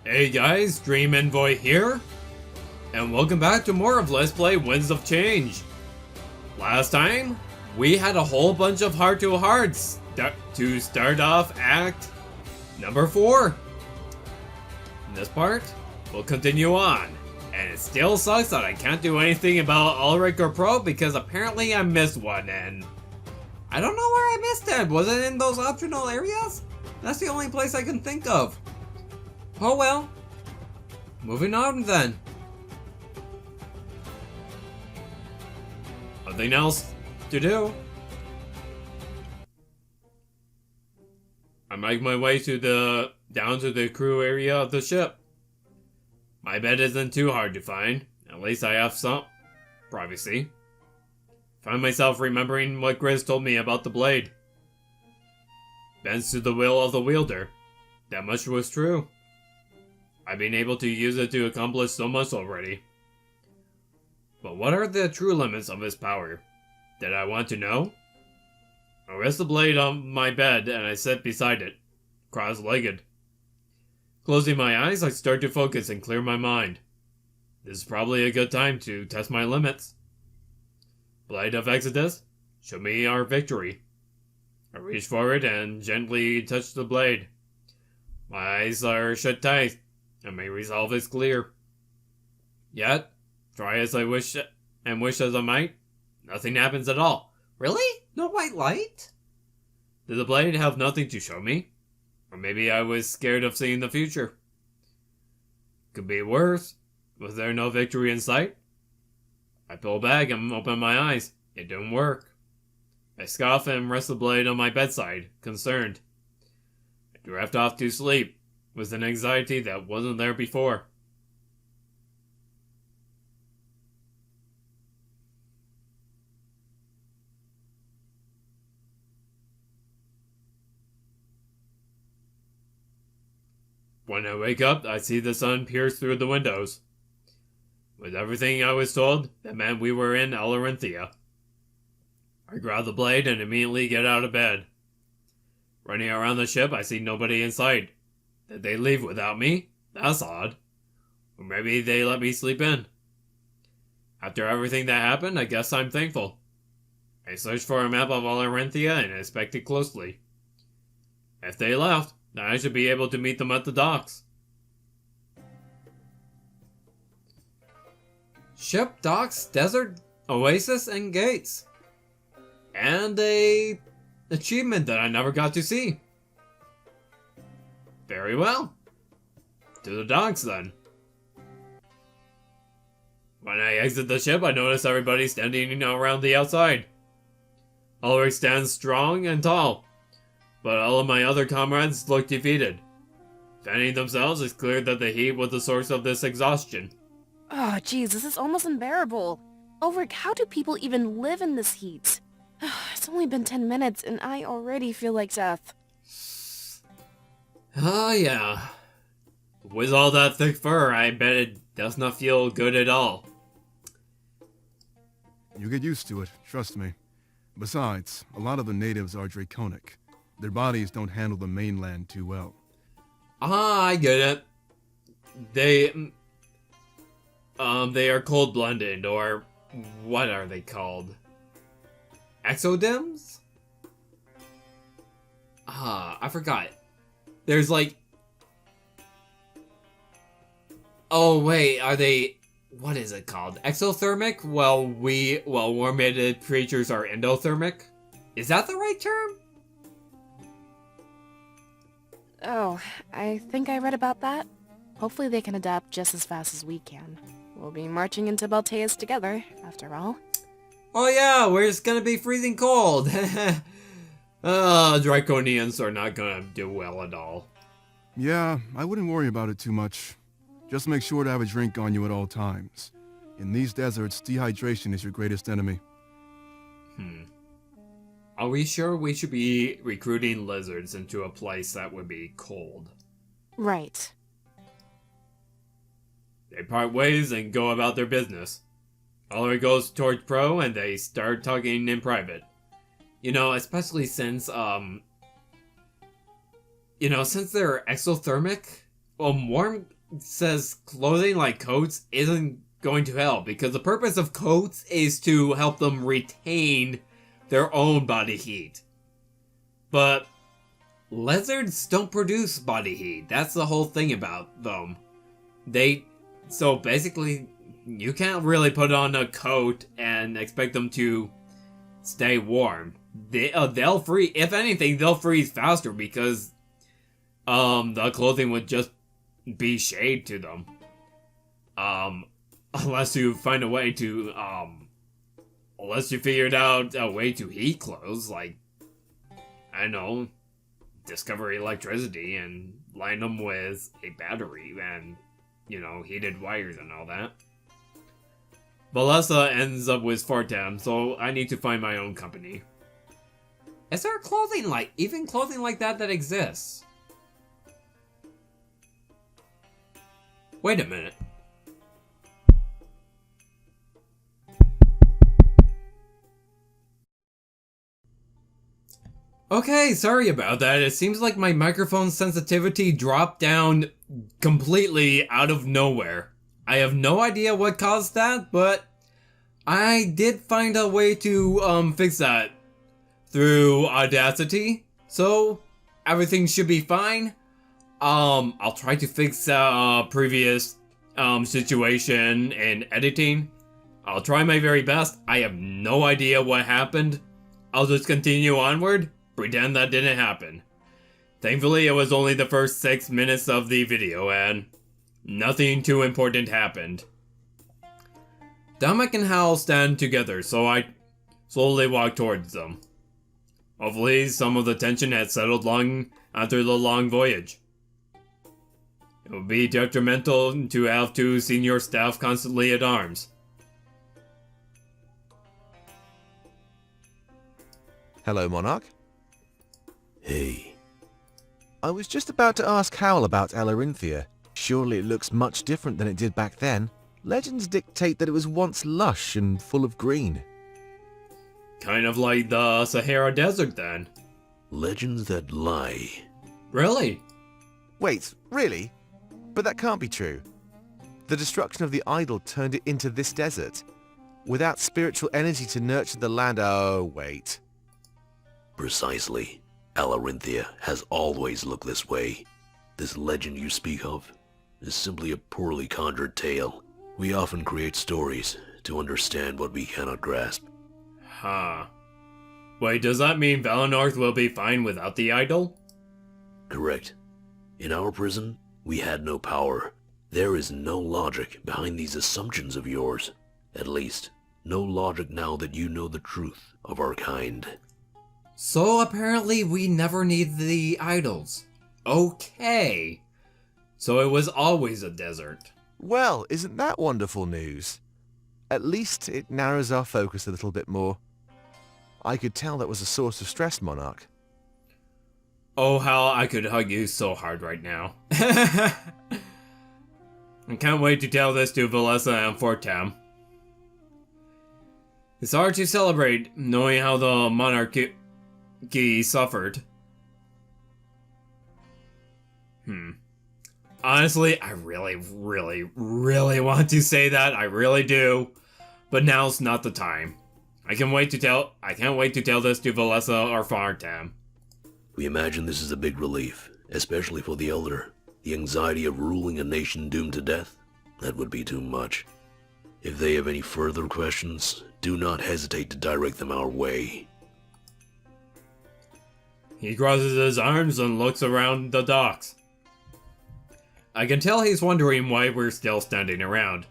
Hey guys, Dream Envoy here, and welcome back to more of Let's Play Winds of Change. Last time, we had a whole bunch of heart-to-hearts to start off Act number 4. In this part, we'll continue on, and it still sucks that I can't do anything about Ulric or Pro because apparently I missed one, and I don't know where I missed it. Was it in those optional areas? That's the only place I can think of. Oh well. Moving on then. Nothing else to do. I make my way down to the crew area of the ship. My bed isn't too hard to find. At least I have some privacy. Find myself remembering what Grizz told me about the blade. Bends to the will of the wielder. That much was true. I've been able to use it to accomplish so much already. But what are the true limits of its power? Did I want to know? I rest the blade on my bed and I sit beside it, cross-legged. Closing my eyes, I start to focus and clear my mind. This is probably a good time to test my limits. Blade of Exodus, show me our victory. I reach forward and gently touch the blade. My eyes are shut tight, and my resolve is clear. Yet, try as I wish and wish as I might, nothing happens at all. Really? No white light? Did the blade have nothing to show me? Or maybe I was scared of seeing the future. Could be worse. Was there no victory in sight? I pull back and open my eyes. It didn't work. I scoff and rest the blade on my bedside, concerned. I drift off to sleep, with an anxiety that wasn't there before. When I wake up, I see the sun pierce through the windows. With everything I was told, that meant we were in Alarinthia. I grab the blade and immediately get out of bed. Running around the ship, I see nobody in sight. Did they leave without me? That's odd. Or maybe they let me sleep in. After everything that happened, I guess I'm thankful. I search for a map of Alarinthia and inspect it closely. If they left, then I should be able to meet them at the docks. Ship, docks, desert, oasis, and gates. And a achievement that I never got to see. Very well. To the docks then. When I exit the ship, I notice everybody standing around the outside. Ulric stands strong and tall, but all of my other comrades look defeated. Fanning themselves, it's clear that the heat was the source of this exhaustion. Oh, jeez, this is almost unbearable. Ulric, how do people even live in this heat? It's only been 10 minutes and I already feel like death. Oh yeah. With all that thick fur, I bet it does not feel good at all. You get used to it, trust me. Besides, a lot of the natives are draconic. Their bodies don't handle the mainland too well. Ah, I get it. They are cold-blooded, or what are they called? Exodems? Ah, I forgot. There's like... Oh wait, are they... What is it called? Exothermic? Well, warm-blooded creatures are endothermic? Is that the right term? Oh, I think I read about that. Hopefully they can adapt just as fast as we can. We'll be marching into Balteus together, after all. Oh yeah, we're just gonna be freezing cold. Draconians are not gonna do well at all. Yeah, I wouldn't worry about it too much. Just make sure to have a drink on you at all times. In these deserts, dehydration is your greatest enemy. Are we sure we should be recruiting lizards into a place that would be cold? Right. They part ways and go about their business. Ulric goes towards Pro and they start talking in private. You know, especially since, since they're exothermic, Warm says clothing like coats isn't going to help, because the purpose of coats is to help them retain their own body heat. But lizards don't produce body heat. That's the whole thing about them. So basically, you can't really put on a coat and expect them to stay warm. They'll freeze. If anything, they'll freeze faster because the clothing would just be shade to them. Unless you find a way to unless you figured out a way to heat clothes, like, I don't know, discover electricity and line them with a battery and, heated wires and all that. Valessa ends up with Fartam, so I need to find my own company. Is there clothing like that exists? Wait a minute. Okay, sorry about that. It seems like my microphone sensitivity dropped down completely out of nowhere. I have no idea what caused that, but I did find a way to fix that through Audacity, so everything should be fine. I'll try to fix previous situation in editing. I'll try my very best. I have no idea what happened. I'll just continue onward, pretend that didn't happen. Thankfully, it was only the first 6 minutes of the video, and nothing too important happened. Damek and Hal stand together, so I slowly walk towards them. Hopefully, some of the tension had settled long after the long voyage. It would be detrimental to have two senior staff constantly at arms. Hello, Monarch. Hey. I was just about to ask Howl about Alarinthia. Surely it looks much different than it did back then. Legends dictate that it was once lush and full of green. Kind of like the Sahara Desert, then. Legends that lie. Really? Wait, really? But that can't be true. The destruction of the idol turned it into this desert. Without spiritual energy to nurture the land. Oh, wait. Precisely. Alarinthia has always looked this way. This legend you speak of is simply a poorly conjured tale. We often create stories to understand what we cannot grasp. Huh. Wait, does that mean Valinor will be fine without the idol? Correct. In our prison, we had no power. There is no logic behind these assumptions of yours. At least, no logic now that you know the truth of our kind. So apparently we never need the idols. Okay. So it was always a desert. Well, isn't that wonderful news? At least it narrows our focus a little bit more. I could tell that was a source of stress, Monarch. Oh, how I could hug you so hard right now. I can't wait to tell this to Valessa and Fortam. It's hard to celebrate knowing how the monarchy suffered. Honestly, I really want to say that. I really do. But now's not the time. I can't wait to tell this to Valessa or Fartam. We imagine this is a big relief, especially for the Elder. The anxiety of ruling a nation doomed to death? That would be too much. If they have any further questions, do not hesitate to direct them our way. He crosses his arms and looks around the docks. I can tell he's wondering why we're still standing around.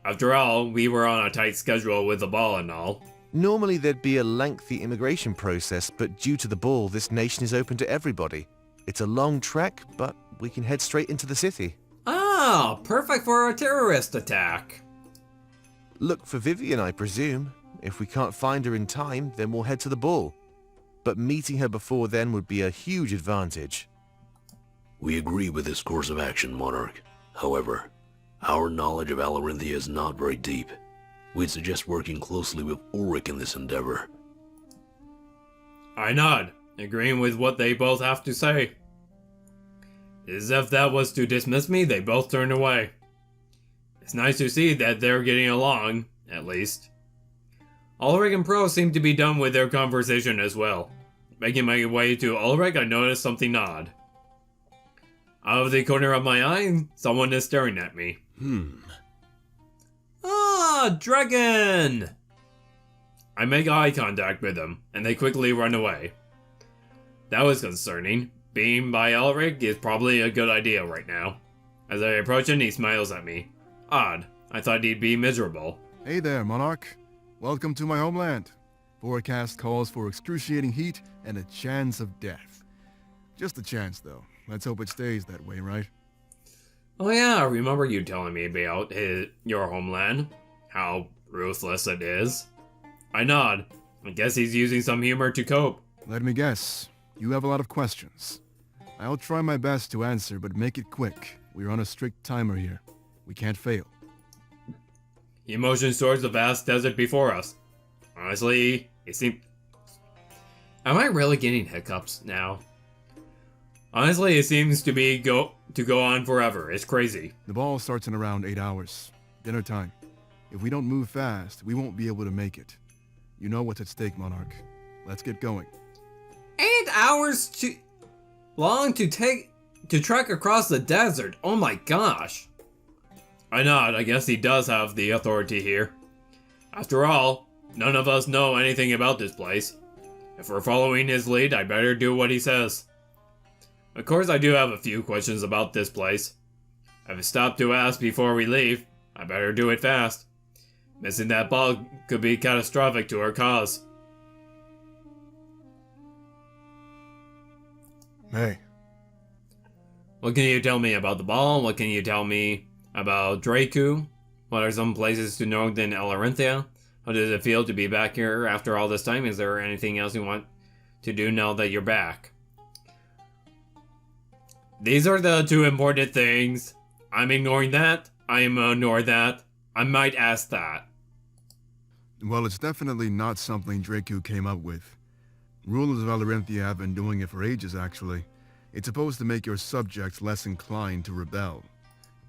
After all, we were on a tight schedule with the ball and all. Normally there'd be a lengthy immigration process, but due to the ball, this nation is open to everybody. It's a long trek, but we can head straight into the city. Ah, perfect for a terrorist attack. Look for Vivian, I presume. If we can't find her in time, then we'll head to the ball. But meeting her before then would be a huge advantage. We agree with this course of action, Monarch. However, our knowledge of Alarinthia is not very deep. We'd suggest working closely with Ulric in this endeavor. I nod, agreeing with what they both have to say. As if that was to dismiss me, they both turned away. It's nice to see that they're getting along, at least. Ulric and Pro seem to be done with their conversation as well. Making my way to Ulric, I noticed something odd. Out of the corner of my eye, someone is staring at me. Ah, dragon! I make eye contact with them, and they quickly run away. That was concerning. Being by Ulric is probably a good idea right now. As I approach him, he smiles at me. Odd. I thought he'd be miserable. Hey there, Monarch. Welcome to my homeland. Forecast calls for excruciating heat and a chance of death. Just a chance, though. Let's hope it stays that way, right? Oh yeah, I remember you telling me about your homeland. How ruthless it is. I nod. I guess he's using some humor to cope. Let me guess. You have a lot of questions. I'll try my best to answer, but make it quick. We're on a strict timer here. We can't fail. He motions towards the vast desert before us. Honestly, it seems... Am I really getting hiccups now? Honestly, it seems to go on forever. It's crazy. The ball starts in around 8 hours. Dinner time. If we don't move fast, we won't be able to make it. You know what's at stake, Monarch. Let's get going. 8 hours too long to trek across the desert. Oh my gosh. I nod. I guess he does have the authority here. After all, none of us know anything about this place. If we're following his lead, I better do what he says. Of course, I do have a few questions about this place. If I stop to ask before we leave, I better do it fast. Missing that ball could be catastrophic to our cause. Hey. What can you tell me about the ball? What can you tell me about Draku? What are some places to know in Alarinthia? How does it feel to be back here after all this time? Is there anything else you want to do now that you're back? These are the two important things. I'm ignoring that. I am ignoring that. I might ask that. Well, it's definitely not something Draku came up with. Rulers of Alarinthia have been doing it for ages, actually. It's supposed to make your subjects less inclined to rebel.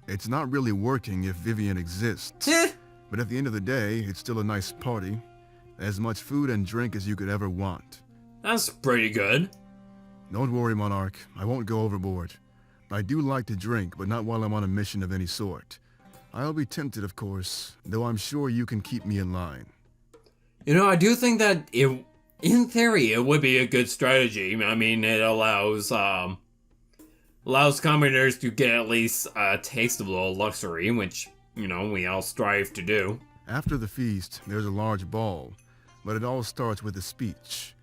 It's not really working if Vivian exists. But at the end of the day, it's still a nice party. As much food and drink as you could ever want. That's pretty good. Don't worry, Monarch. I won't go overboard. I do like to drink, but not while I'm on a mission of any sort. I'll be tempted, of course, though I'm sure you can keep me in line. You know, I do think that in theory, it would be a good strategy. I mean, it allows commoners to get at least a taste of a little luxury, which, you know, we all strive to do. After the feast, there's a large ball, but it all starts with a speech.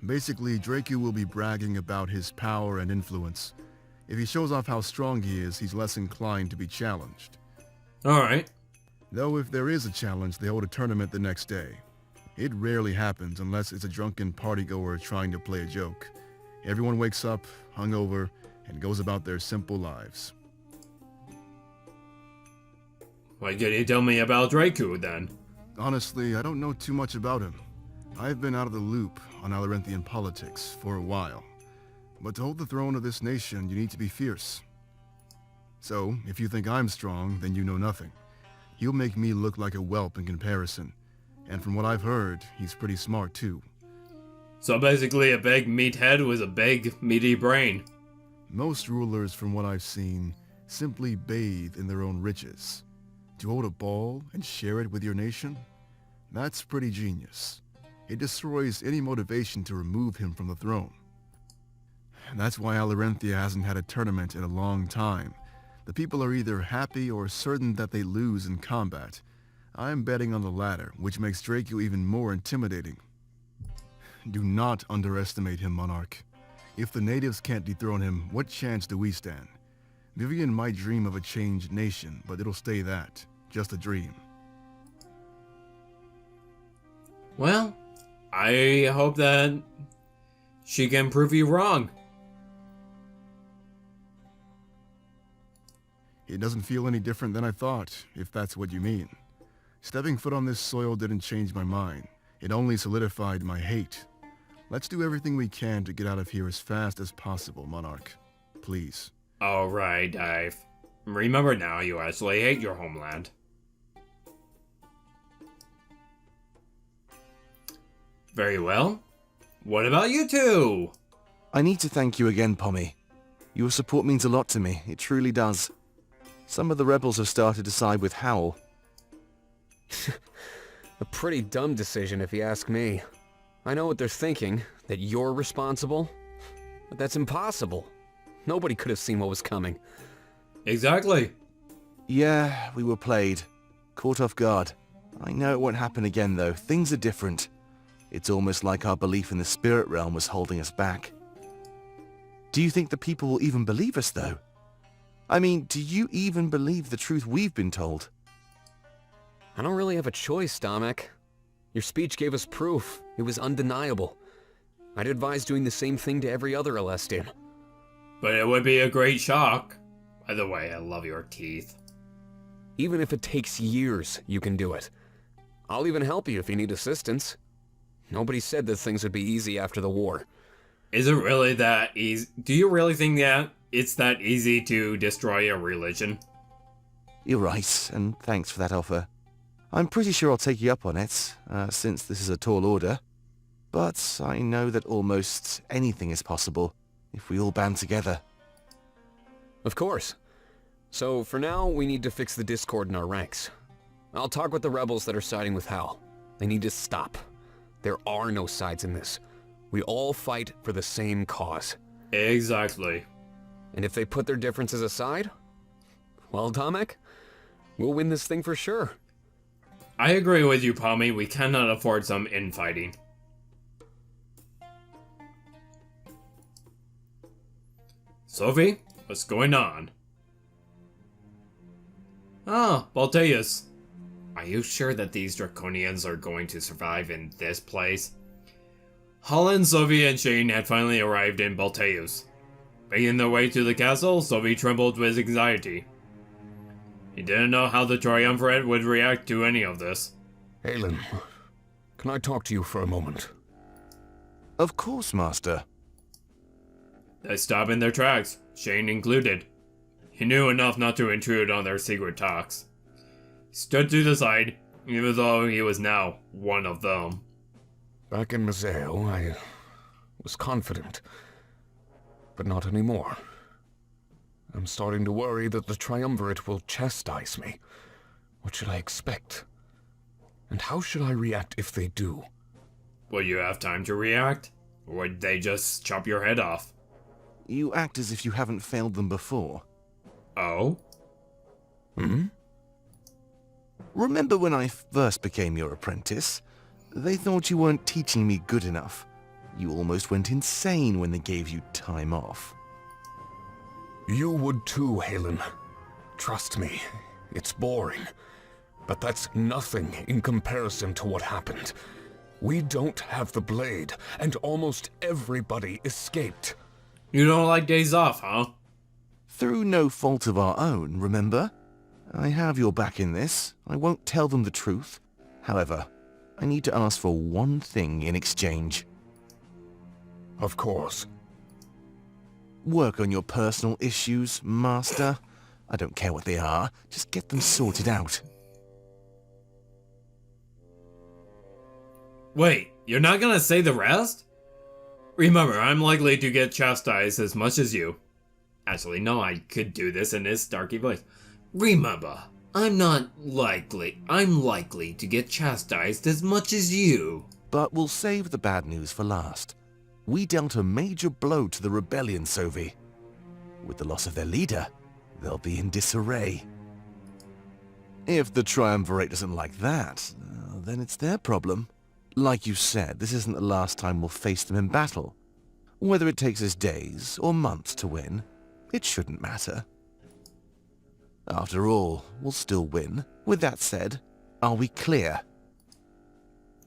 Basically, Draku will be bragging about his power and influence. If he shows off how strong he is, he's less inclined to be challenged. Alright. Though if there is a challenge, they hold a tournament the next day. It rarely happens unless it's a drunken partygoer trying to play a joke. Everyone wakes up, hungover, and goes about their simple lives. What can you tell me about Draku, then? Honestly, I don't know too much about him. I've been out of the loop on Alarinthian politics for a while. But to hold the throne of this nation, you need to be fierce. So, if you think I'm strong, then you know nothing. He'll make me look like a whelp in comparison. And from what I've heard, he's pretty smart too. So basically a big meathead with a big, meaty brain. Most rulers, from what I've seen, simply bathe in their own riches. To hold a ball and share it with your nation? That's pretty genius. It destroys any motivation to remove him from the throne. And that's why Alarinthia hasn't had a tournament in a long time. The people are either happy or certain that they lose in combat. I'm betting on the latter, which makes Draku even more intimidating. Do not underestimate him, Monarch. If the natives can't dethrone him, what chance do we stand? Vivian might dream of a changed nation, but it'll stay that. Just a dream. Well, I hope that she can prove you wrong. It doesn't feel any different than I thought, if that's what you mean. Stepping foot on this soil didn't change my mind. It only solidified my hate. Let's do everything we can to get out of here as fast as possible, Monarch. Please. Alright, I remember now you actually hate your homeland. Very well. What about you two? I need to thank you again, Pommy. Your support means a lot to me, it truly does. Some of the rebels have started to side with Howl. A pretty dumb decision if you ask me. I know what they're thinking, that you're responsible, but that's impossible. Nobody could have seen what was coming. Exactly. Yeah, we were played. Caught off guard. I know it won't happen again though, things are different. It's almost like our belief in the spirit realm was holding us back. Do you think the people will even believe us though? I mean, do you even believe the truth we've been told? I don't really have a choice, Domek. Your speech gave us proof. It was undeniable. I'd advise doing the same thing to every other Alestian. But it would be a great shock. By the way, I love your teeth. Even if it takes years, you can do it. I'll even help you if you need assistance. Nobody said that things would be easy after the war. Is it really that easy? Do you really think that it's that easy to destroy a religion? You're right, and thanks for that offer. I'm pretty sure I'll take you up on it, since this is a tall order. But I know that almost anything is possible if we all band together. Of course. So for now, we need to fix the discord in our ranks. I'll talk with the rebels that are siding with Hal. They need to stop. There are no sides in this. We all fight for the same cause. Exactly. And if they put their differences aside, well, Domek, we'll win this thing for sure. I agree with you, Pommy. We cannot afford some infighting. Sophie, what's going on? Ah, Balteus. Are you sure that these Draconians are going to survive in this place? Holland, Sophie, and Shane had finally arrived in Balteus. Making their way to the castle, Sophie trembled with anxiety. He didn't know how the Triumvirate would react to any of this. Aelin, can I talk to you for a moment? Of course, Master. They stopped in their tracks, Shane included. He knew enough not to intrude on their secret talks. He stood to the side, even though he was now one of them. Back in Mazeo, I was confident, but not anymore. I'm starting to worry that the Triumvirate will chastise me. What should I expect? And how should I react if they do? Will you have time to react? Or would they just chop your head off? You act as if you haven't failed them before. Oh? Remember when I first became your apprentice? They thought you weren't teaching me good enough. You almost went insane when they gave you time off. You would too, Halen. Trust me, it's boring. But that's nothing in comparison to what happened. We don't have the blade, and almost everybody escaped. You don't like days off, huh? Through no fault of our own, remember? I have your back in this. I won't tell them the truth. However, I need to ask for one thing in exchange. Of course. Work on your personal issues, Master. I don't care what they are. Just get them sorted out. Wait, you're not gonna say the rest? Remember, I'm likely to get chastised as much as you. Actually, no, I could do this in his starky voice. Remember, I'm likely to get chastised as much as you. But we'll save the bad news for last. We dealt a major blow to the rebellion, Sophie. With the loss of their leader, they'll be in disarray. If the Triumvirate doesn't like that, then it's their problem. Like you said, this isn't the last time we'll face them in battle. Whether it takes us days or months to win, it shouldn't matter. After all, we'll still win. With that said, are we clear?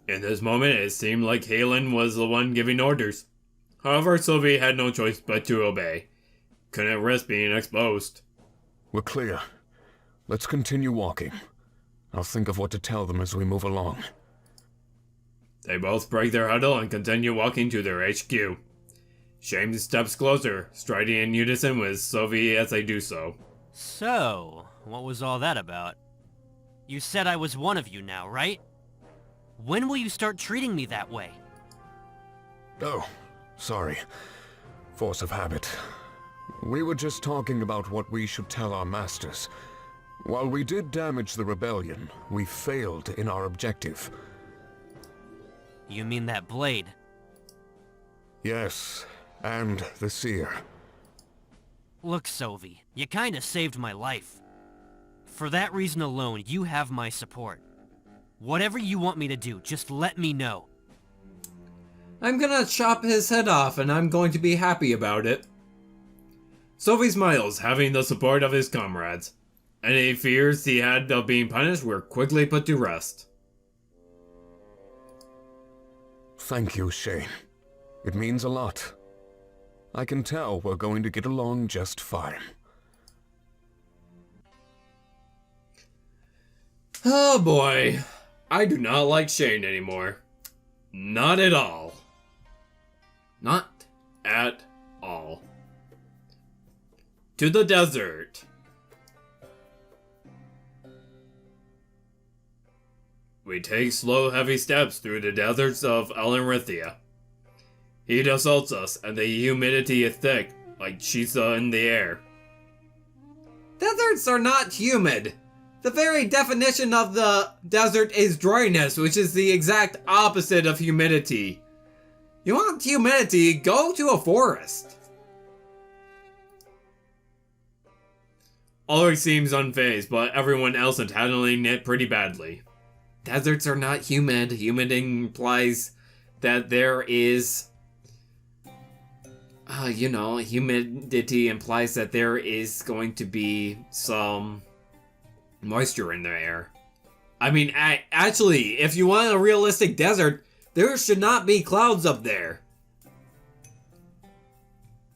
In this moment, it seemed like Halen was the one giving orders. However, Sylvie had no choice but to obey. Couldn't risk being exposed. We're clear. Let's continue walking. I'll think of what to tell them as we move along. They both break their huddle and continue walking to their HQ. Shane steps closer, striding in unison with Sophie as they do so. So, what was all that about? You said I was one of you now, right? When will you start treating me that way? Oh, sorry. Force of habit. We were just talking about what we should tell our masters. While we did damage the rebellion, we failed in our objective. You mean that blade? Yes, and the seer. Look, Sophie, you kinda saved my life. For that reason alone, you have my support. Whatever you want me to do, just let me know. I'm gonna chop his head off and I'm going to be happy about it. Sophie smiles, having the support of his comrades. Any fears he had of being punished were quickly put to rest. Thank you, Shane. It means a lot. I can tell we're going to get along just fine. Oh boy, I do not like Shane anymore. Not at all. Not at all. To the desert. We take slow, heavy steps through the deserts of Alarinthia. Heat assaults us, and the humidity is thick, like sheets in the air. Deserts are not humid. The very definition of the desert is dryness, which is the exact opposite of humidity. You want humidity, go to a forest. Ulric seems unfazed, but everyone else is handling it pretty badly. Deserts are not humid. Humid implies that there is... humidity implies that there is going to be some moisture in the air. I mean, actually, if you want a realistic desert, there should not be clouds up there.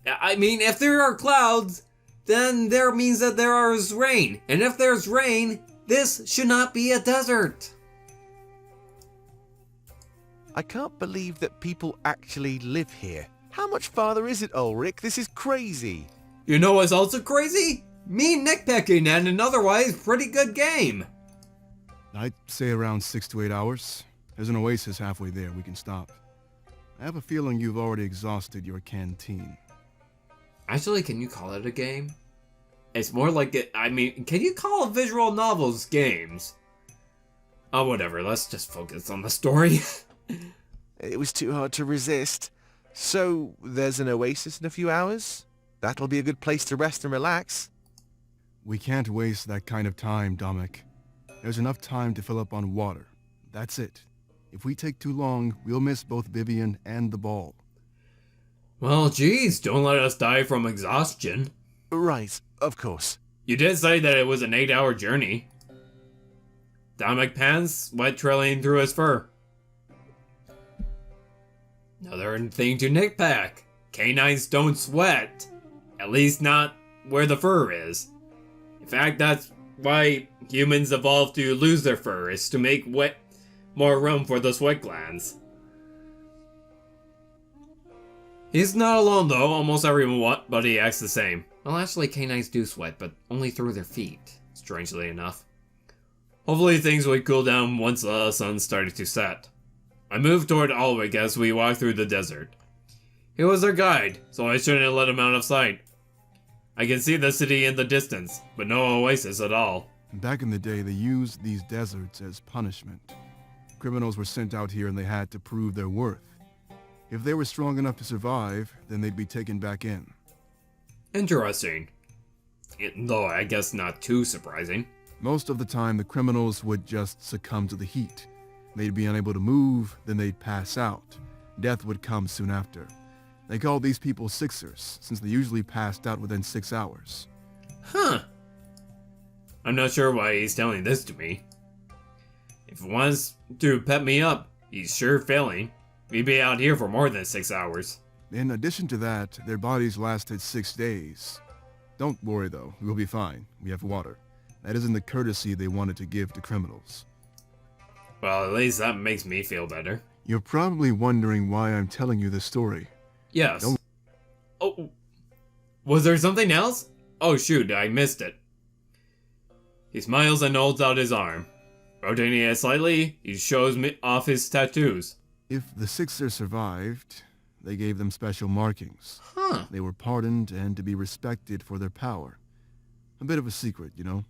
I mean, if there are clouds, then there means that there is rain. And if there's rain, this should not be a desert. I can't believe that people actually live here. How much farther is it, Ulric? This is crazy. You know what's also crazy? Me nitpicking at an otherwise pretty good game. I'd say around 6 to 8 hours. There's an oasis halfway there. We can stop. I have a feeling you've already exhausted your canteen. Actually, can you call it a game? It's more like can you call visual novels games? Oh, whatever. Let's just focus on the story. It was too hard to resist. So, there's an oasis in a few hours? That'll be a good place to rest and relax. We can't waste that kind of time, Dominic. There's enough time to fill up on water. That's it. If we take too long, we'll miss both Vivian and the ball. Well, geez, don't let us die from exhaustion. Right, of course. You did say that it was an 8-hour journey. Dominic pants, sweat trailing through his fur. Another thing to nitpick. Canines don't sweat. At least not where the fur is. In fact, that's why humans evolved to lose their fur, is to make more room for the sweat glands. He's not alone though, almost everybody acts the same. Well, actually canines do sweat, but only through their feet, strangely enough. Hopefully things would cool down once the sun started to set. I moved toward Ulric as we walked through the desert. He was our guide, so I shouldn't let him out of sight. I can see the city in the distance, but no oasis at all. Back in the day, they used these deserts as punishment. Criminals were sent out here and they had to prove their worth. If they were strong enough to survive, then they'd be taken back in. Interesting. Though I guess not too surprising. Most of the time, the criminals would just succumb to the heat. They'd be unable to move, then they'd pass out. Death would come soon after. They called these people Sixers, since they usually passed out within 6 hours. Huh. I'm not sure why he's telling this to me. If he wants to pep me up, he's sure failing. We'd be out here for more than 6 hours. In addition to that, their bodies lasted 6 days. Don't worry though, we'll be fine. We have water. That isn't the courtesy they wanted to give to criminals. Well, at least that makes me feel better. You're probably wondering why I'm telling you this story. Yes. Oh, was there something else? Oh shoot, I missed it. He smiles and holds out his arm. Rotating it slightly, he shows me off his tattoos. If the Sixer survived, they gave them special markings. Huh. They were pardoned and to be respected for their power. A bit of a secret, you know?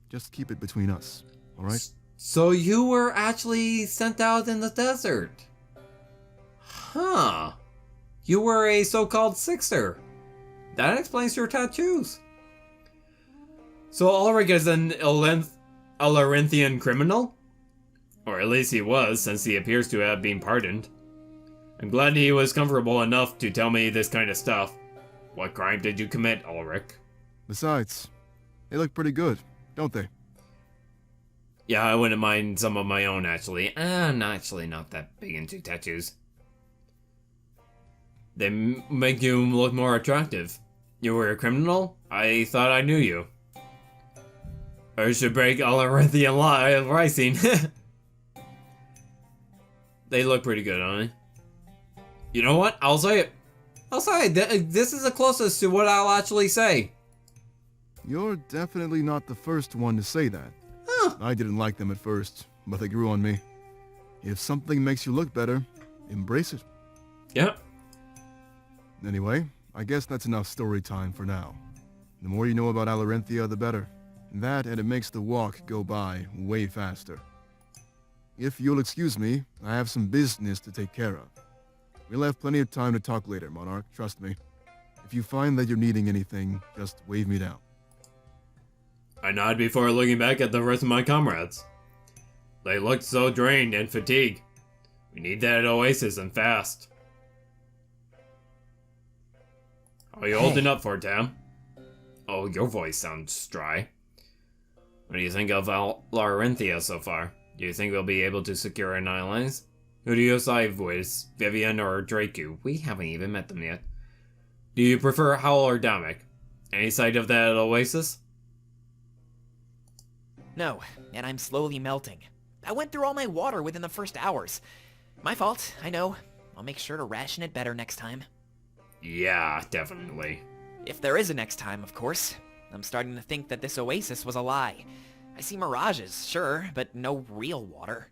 Just keep it between us, alright? So you were actually sent out in the desert. Huh. You were a so-called Sixer. That explains your tattoos. So Ulric is an Alarinthian criminal? Or at least he was, since he appears to have been pardoned. I'm glad he was comfortable enough to tell me this kind of stuff. What crime did you commit, Ulric? Besides, they look pretty good, don't they? Yeah, I wouldn't mind some of my own, actually. I'm actually not that big into tattoos. They make you look more attractive. You were a criminal? I thought I knew you. I should break Alarinthia rising. They look pretty good, honey. You know what? I'll say it. I'll say it. This is the closest to what I'll actually say. You're definitely not the first one to say that. Huh. I didn't like them at first, but they grew on me. If something makes you look better, embrace it. Yep. Anyway, I guess that's enough story time for now. The more you know about Alarinthia, the better. That, and it makes the walk go by way faster. If you'll excuse me, I have some business to take care of. We'll have plenty of time to talk later, Monarch, trust me. If you find that you're needing anything, just wave me down. I nod before looking back at the rest of my comrades. They looked so drained and fatigued. We need that oasis and fast. How are you holding up for, Tam? Oh, your voice sounds dry. What do you think of Alarinthia so far? Do you think we'll be able to secure an alliance? Who do you side with, Vivian or Draku? We haven't even met them yet. Do you prefer Howl or Dominic? Any sight of that oasis? No, and I'm slowly melting. I went through all my water within the first hours. My fault, I know. I'll make sure to ration it better next time. Yeah, definitely. If there is a next time, of course. I'm starting to think that this oasis was a lie. I see mirages, sure, but no real water.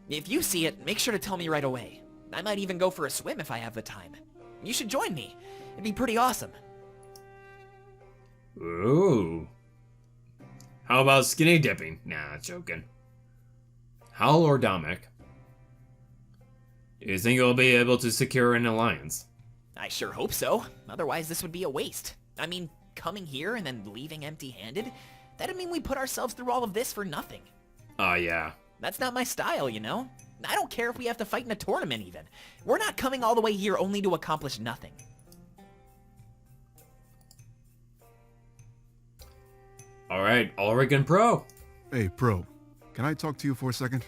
If you see it, make sure to tell me right away. I might even go for a swim if I have the time. You should join me. It'd be pretty awesome. Ooh. How about skinny dipping? Nah, joking. Howl or Dominic? Do you think we'll be able to secure an alliance? I sure hope so. Otherwise, this would be a waste. I mean, coming here and then leaving empty-handed? That'd mean we put ourselves through all of this for nothing. Yeah. That's not my style, you know? I don't care if we have to fight in a tournament, even. We're not coming all the way here only to accomplish nothing. Alright, Ulric and Pro. Hey, Pro, can I talk to you for a second?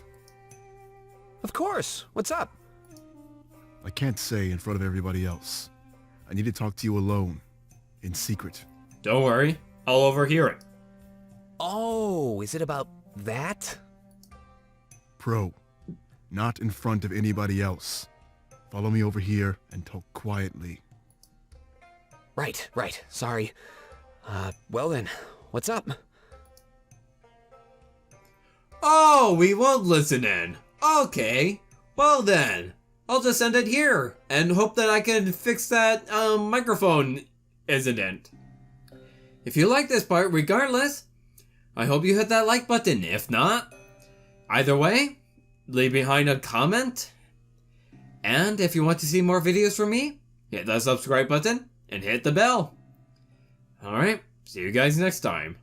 Of course. What's up? I can't say in front of everybody else. I need to talk to you alone, in secret. Don't worry, I'll overhear it. Oh, is it about that? Pro, not in front of anybody else. Follow me over here and talk quietly. Right. Sorry. Well then, what's up? Oh, we won't listen in. Okay. Well then, I'll just end it here and hope that I can fix that microphone incident. If you like this part, regardless, I hope you hit that like button. If not, either way, leave behind a comment. And if you want to see more videos from me, hit that subscribe button and hit the bell. Alright, see you guys next time.